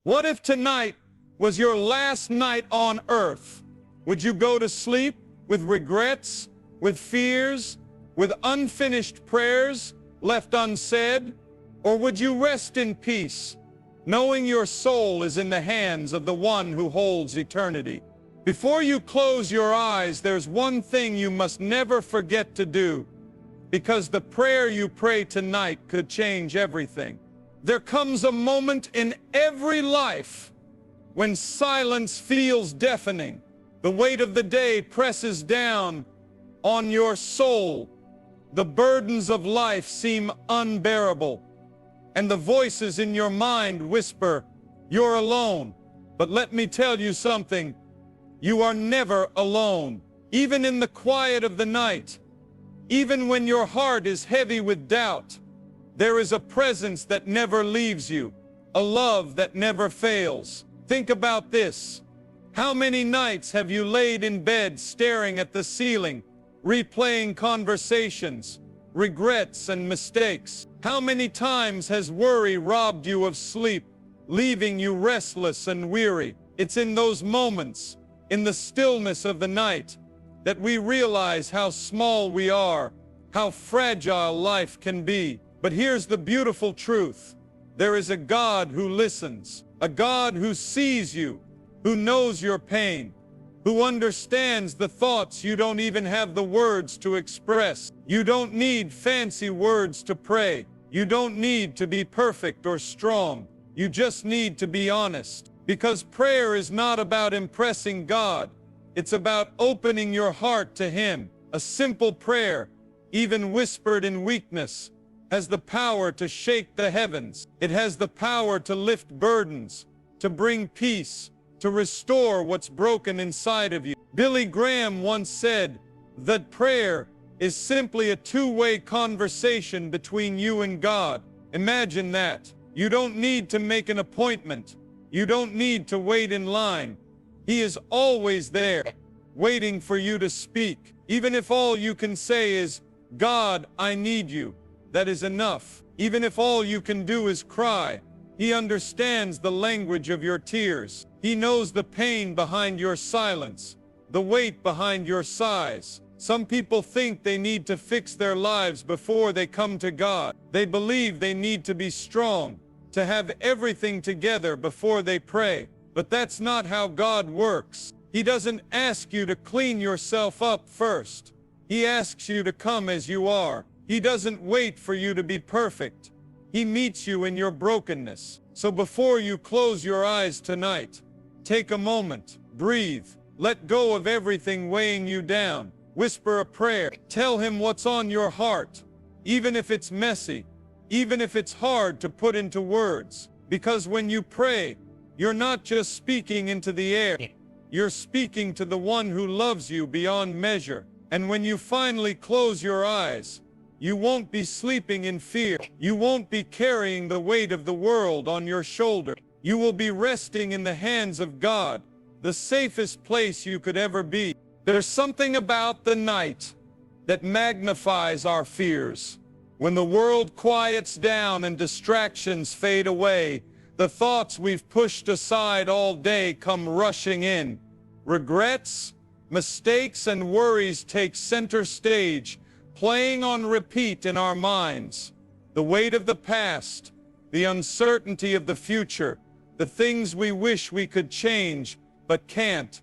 What if tonight was your last night on earth? Would you go to sleep with regrets, with fears, with unfinished prayers left unsaid? Or would you rest in peace, knowing your soul is in the hands of the one who holds eternity? Before you close your eyes, there's one thing you must never forget to do, because the prayer you pray tonight could change everything. There comes a moment in every life when silence feels deafening. The weight of the day presses down on your soul. The burdens of life seem unbearable, and the voices in your mind whisper, "You're alone." But let me tell you something. You are never alone. Even in the quiet of the night, even when your heart is heavy with doubt, there is a presence that never leaves you, a love that never fails. Think about this. How many nights have you laid in bed staring at the ceiling, replaying conversations, regrets and mistakes? How many times has worry robbed you of sleep, leaving you restless and weary? It's in those moments, in the stillness of the night, that we realize how small we are, how fragile life can be. But here's the beautiful truth. There is a God who listens, a God who sees you, who knows your pain, who understands the thoughts you don't even have the words to express. You don't need fancy words to pray. You don't need to be perfect or strong. You just need to be honest. Because prayer is not about impressing God. It's about opening your heart to Him. A simple prayer, even whispered in weakness, has the power to shake the heavens. It has the power to lift burdens, to bring peace, to restore what's broken inside of you. Billy Graham once said that prayer is simply a two-way conversation between you and God. Imagine that. You don't need to make an appointment. You don't need to wait in line. He is always there, waiting for you to speak. Even if all you can say is, "God, I need you," that is enough. Even if all you can do is cry, He understands the language of your tears. He knows the pain behind your silence, the weight behind your sighs. Some people think they need to fix their lives before they come to God. They believe they need to be strong, to have everything together before they pray. But that's not how God works. He doesn't ask you to clean yourself up first. He asks you to come as you are. He doesn't wait for you to be perfect. He meets you in your brokenness. So before you close your eyes tonight, take a moment, breathe, let go of everything weighing you down. Whisper a prayer. Tell Him what's on your heart, even if it's messy, even if it's hard to put into words. Because when you pray, you're not just speaking into the air. You're speaking to the one who loves you beyond measure. And when you finally close your eyes, you won't be sleeping in fear. You won't be carrying the weight of the world on your shoulder. You will be resting in the hands of God, the safest place you could ever be. There's something about the night that magnifies our fears. When the world quiets down and distractions fade away, the thoughts we've pushed aside all day come rushing in. Regrets, mistakes, and worries take center stage, playing on repeat in our minds. The weight of the past, the uncertainty of the future, the things we wish we could change but can't,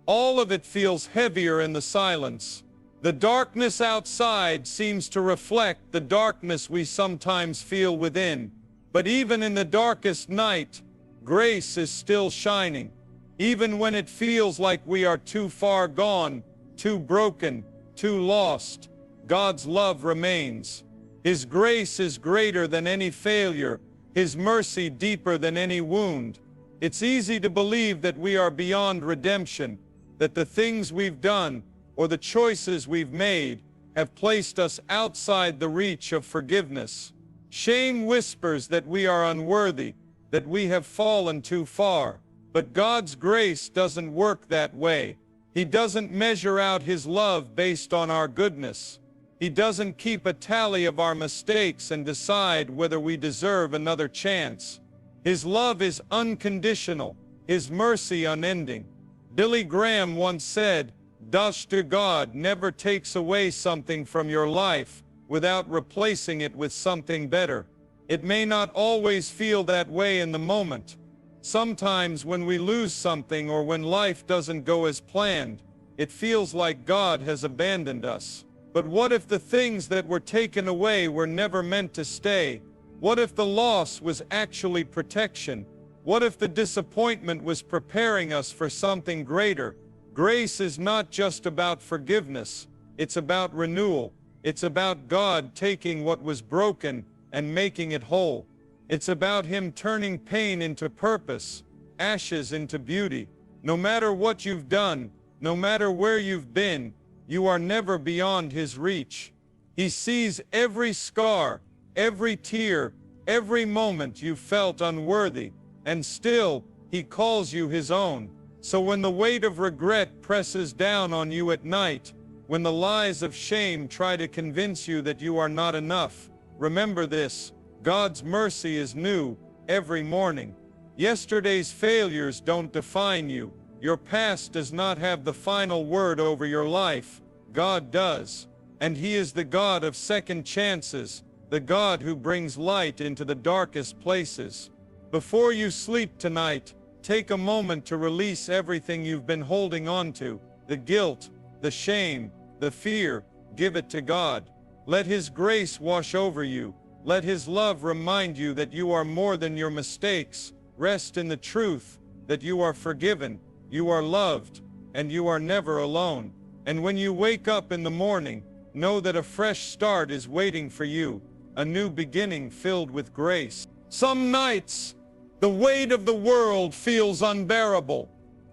all of it feels heavier in the silence. The darkness outside seems to reflect the darkness we sometimes feel within. But even in the darkest night, grace is still shining. Even when it feels like we are too far gone, too broken, too lost, God's love remains. His grace is greater than any failure, His mercy deeper than any wound. It's easy to believe that we are beyond redemption, that the things we've done or the choices we've made have placed us outside the reach of forgiveness. Shame whispers that we are unworthy, that we have fallen too far. But God's grace doesn't work that way. He doesn't measure out His love based on our goodness. He doesn't keep a tally of our mistakes and decide whether we deserve another chance. His love is unconditional, His mercy unending. Billy Graham once said, "Dr. God never takes away something from your life without replacing it with something better." It may not always feel that way in the moment. Sometimes when we lose something or when life doesn't go as planned, it feels like God has abandoned us. But what if the things that were taken away were never meant to stay? What if the loss was actually protection? What if the disappointment was preparing us for something greater? Grace is not just about forgiveness. It's about renewal. It's about God taking what was broken and making it whole. It's about Him turning pain into purpose, ashes into beauty. No matter what you've done, no matter where you've been, you are never beyond His reach. He sees every scar, every tear, every moment you felt unworthy, and still, He calls you His own. So when the weight of regret presses down on you at night, when the lies of shame try to convince you that you are not enough, remember this: God's mercy is new every morning. Yesterday's failures don't define you. Your past does not have the final word over your life. God does. And He is the God of second chances, the God who brings light into the darkest places. Before you sleep tonight, take a moment to release everything you've been holding on to, the guilt, the shame, the fear. Give it to God. Let His grace wash over you. Let His love remind you that you are more than your mistakes. Rest in the truth that you are forgiven, you are loved, and you are never alone. And when you wake up in the morning, know that a fresh start is waiting for you, a new beginning filled with grace. Some nights, the weight of the world feels unbearable.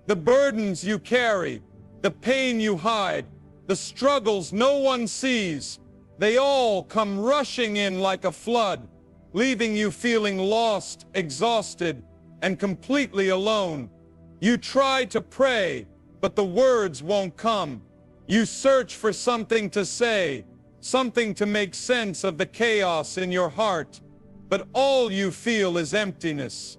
The burdens you carry, the pain you hide, the struggles no one sees, they all come rushing in like a flood, leaving you feeling lost, exhausted, and completely alone. You try to pray, but the words won't come. You search for something to say, something to make sense of the chaos in your heart, but all you feel is emptiness.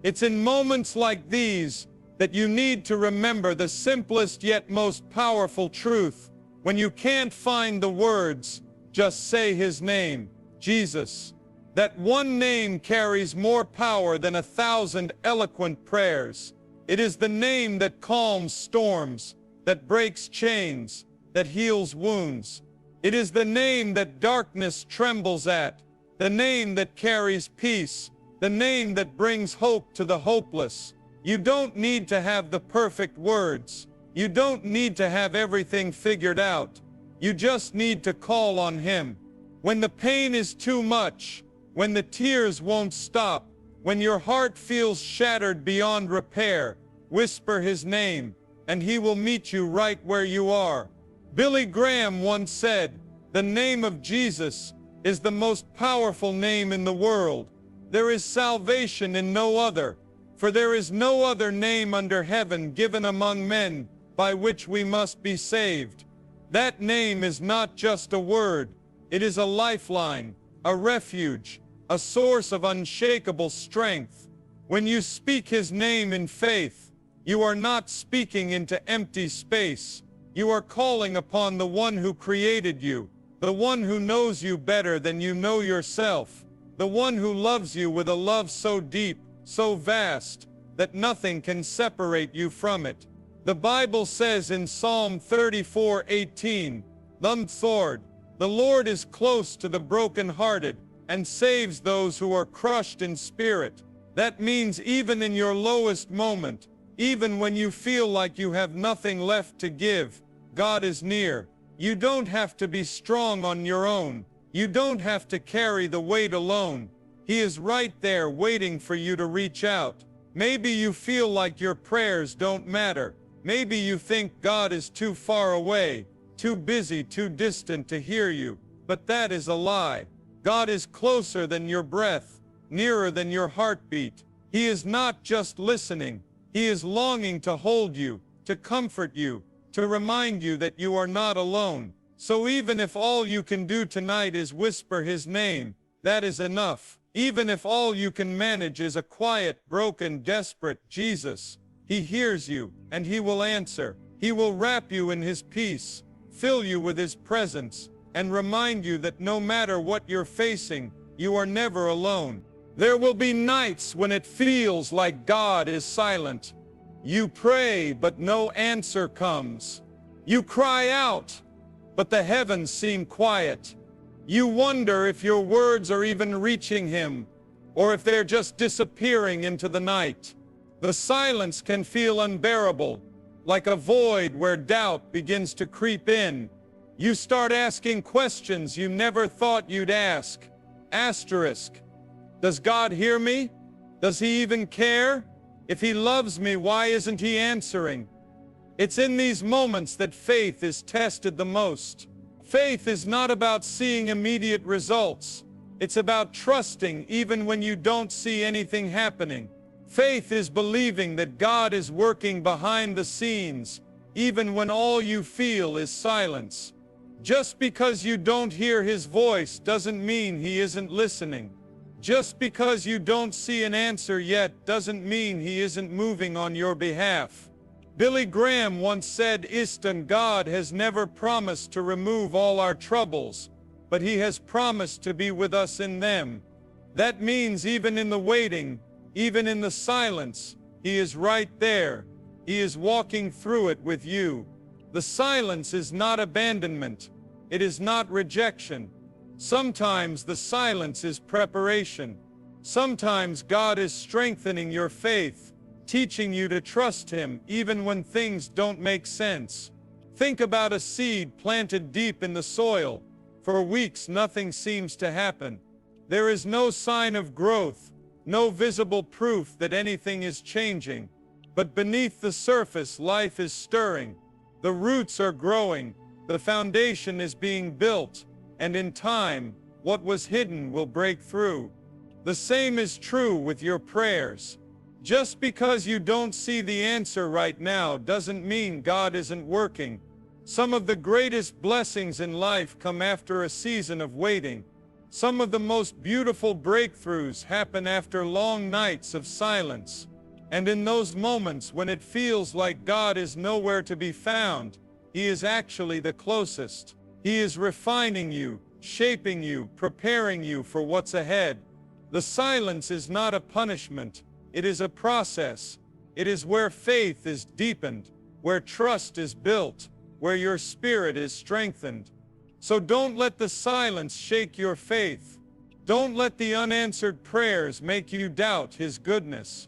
It's in moments like these that you need to remember the simplest yet most powerful truth. When you can't find the words, just say His name, Jesus. That one name carries more power than 1,000 eloquent prayers. It is the name that calms storms, that breaks chains, that heals wounds. It is the name that darkness trembles at, the name that carries peace, the name that brings hope to the hopeless. You don't need to have the perfect words. You don't need to have everything figured out. You just need to call on Him. When the pain is too much, when the tears won't stop, when your heart feels shattered beyond repair, whisper His name, and He will meet you right where you are. Billy Graham once said, "The name of Jesus is the most powerful name in the world. There is salvation in no other, for there is no other name under heaven given among men by which we must be saved." That name is not just a word, it is a lifeline, a refuge, a source of unshakable strength. When you speak His name in faith, you are not speaking into empty space. You are calling upon the one who created you, the one who knows you better than you know yourself, the one who loves you with a love so deep, so vast, that nothing can separate you from it. The Bible says in Psalm 34:18, "The Lord is close to the brokenhearted and saves those who are crushed in spirit." That means even in your lowest moment, even when you feel like you have nothing left to give, God is near. You don't have to be strong on your own. You don't have to carry the weight alone. He is right there waiting for you to reach out. Maybe you feel like your prayers don't matter. Maybe you think God is too far away, too busy, too distant to hear you. But that is a lie. God is closer than your breath, nearer than your heartbeat. He is not just listening. He is longing to hold you, to comfort you, to remind you that you are not alone. So even if all you can do tonight is whisper His name, that is enough. Even if all you can manage is a quiet, broken, desperate Jesus, He hears you, and He will answer. He will wrap you in His peace, fill you with His presence, and remind you that no matter what you're facing, you are never alone. There will be nights when it feels like God is silent. You pray, but no answer comes. You cry out, but the heavens seem quiet. You wonder if your words are even reaching Him, or if they're just disappearing into the night. The silence can feel unbearable, like a void where doubt begins to creep in. You start asking questions you never thought you'd ask. Asterisk. Does God hear me? Does He even care? If He loves me, why isn't He answering? It's in these moments that faith is tested the most. Faith is not about seeing immediate results. It's about trusting even when you don't see anything happening. Faith is believing that God is working behind the scenes, even when all you feel is silence. Just because you don't hear His voice doesn't mean He isn't listening. Just because you don't see an answer yet doesn't mean He isn't moving on your behalf. Billy Graham once said, God has never promised to remove all our troubles, but He has promised to be with us in them. That means even in the waiting, even in the silence, He is right there. He is walking through it with you. The silence is not abandonment. It is not rejection. Sometimes the silence is preparation. Sometimes God is strengthening your faith, teaching you to trust Him even when things don't make sense. Think about a seed planted deep in the soil. For weeks nothing seems to happen. There is no sign of growth, no visible proof that anything is changing. But beneath the surface, life is stirring. The roots are growing, the foundation is being built, and in time, what was hidden will break through. The same is true with your prayers. Just because you don't see the answer right now doesn't mean God isn't working. Some of the greatest blessings in life come after a season of waiting. Some of the most beautiful breakthroughs happen after long nights of silence. And in those moments when it feels like God is nowhere to be found, He is actually the closest. He is refining you, shaping you, preparing you for what's ahead. The silence is not a punishment. It is a process. It is where faith is deepened, where trust is built, where your spirit is strengthened. So don't let the silence shake your faith. Don't let the unanswered prayers make you doubt His goodness.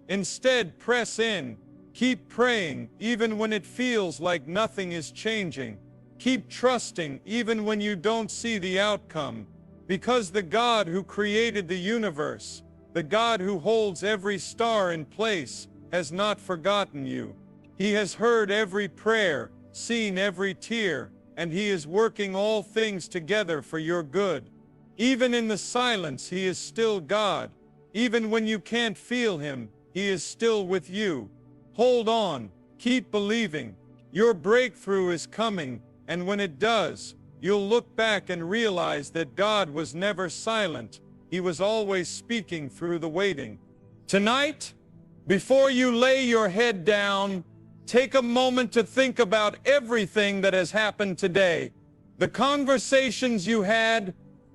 Instead, press in. Keep praying even when it feels like nothing is changing. Keep trusting even when you don't see the outcome. Because the God who created the universe, the God who holds every star in place, has not forgotten you. He has heard every prayer, seen every tear, and He is working all things together for your good. Even in the silence, He is still God. Even when you can't feel Him, He is still with you. Hold on, keep believing. Your breakthrough is coming, and when it does, you'll look back and realize that God was never silent. He was always speaking through the waiting. Tonight, before you lay your head down, take a moment to think about everything that has happened today. The conversations you had,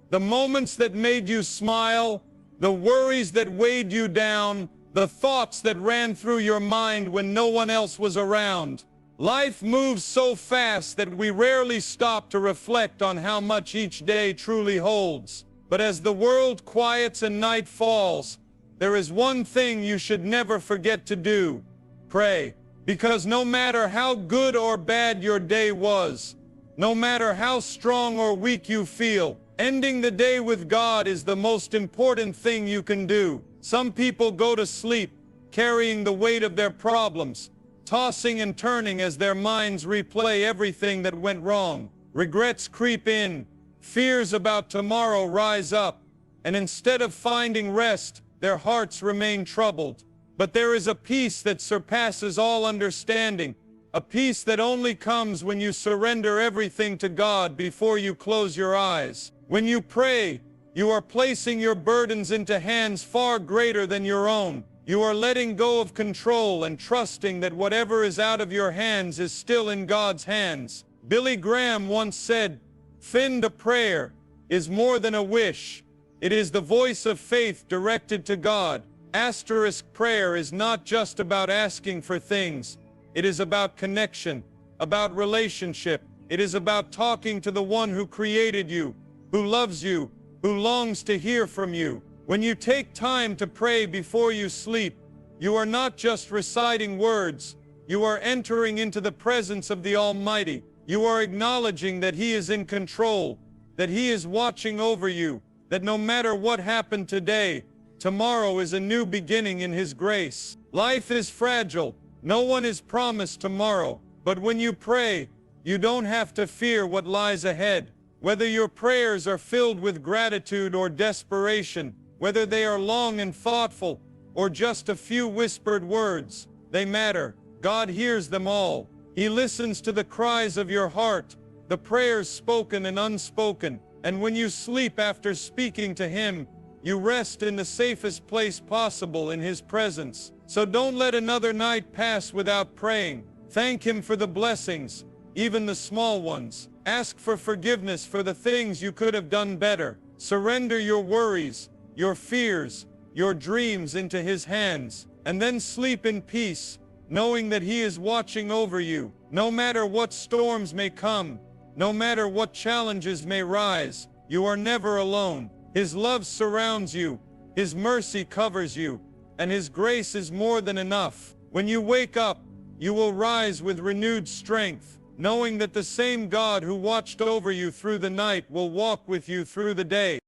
the moments that made you smile, the worries that weighed you down, the thoughts that ran through your mind when no one else was around. Life moves so fast that we rarely stop to reflect on how much each day truly holds. But as the world quiets and night falls, there is one thing you should never forget to do: pray. Because no matter how good or bad your day was, no matter how strong or weak you feel, ending the day with God is the most important thing you can do. Some people go to sleep carrying the weight of their problems, tossing and turning as their minds replay everything that went wrong. Regrets creep in, fears about tomorrow rise up, and instead of finding rest, their hearts remain troubled. But there is a peace that surpasses all understanding, a peace that only comes when you surrender everything to God before you close your eyes. When you pray, You are placing your burdens into hands far greater than your own. You are letting go of control and trusting that whatever is out of your hands is still in God's hands. Billy Graham once said, "Fin, a prayer is more than a wish. It is the voice of faith directed to God." Asterisk prayer is not just about asking for things. It is about connection, about relationship. It is about talking to the one who created you, who loves you, who longs to hear from you. When you take time to pray before you sleep, you are not just reciting words. You are entering into the presence of the Almighty. You are acknowledging that He is in control, that He is watching over you, that no matter what happened today, tomorrow is a new beginning in His grace. Life is fragile. No one is promised tomorrow. But when you pray, you don't have to fear what lies ahead. Whether your prayers are filled with gratitude or desperation, whether they are long and thoughtful, or just a few whispered words, they matter. God hears them all. He listens to the cries of your heart, the prayers spoken and unspoken. And when you sleep after speaking to Him, you rest in the safest place possible in His presence. So don't let another night pass without praying. Thank Him for the blessings, even the small ones. Ask for forgiveness for the things you could have done better. Surrender your worries, your fears, your dreams into His hands, and then sleep in peace, knowing that He is watching over you. No matter what storms may come, no matter what challenges may rise, you are never alone. His love surrounds you, His mercy covers you, and His grace is more than enough. When you wake up, you will rise with renewed strength, knowing that the same God who watched over you through the night will walk with you through the day.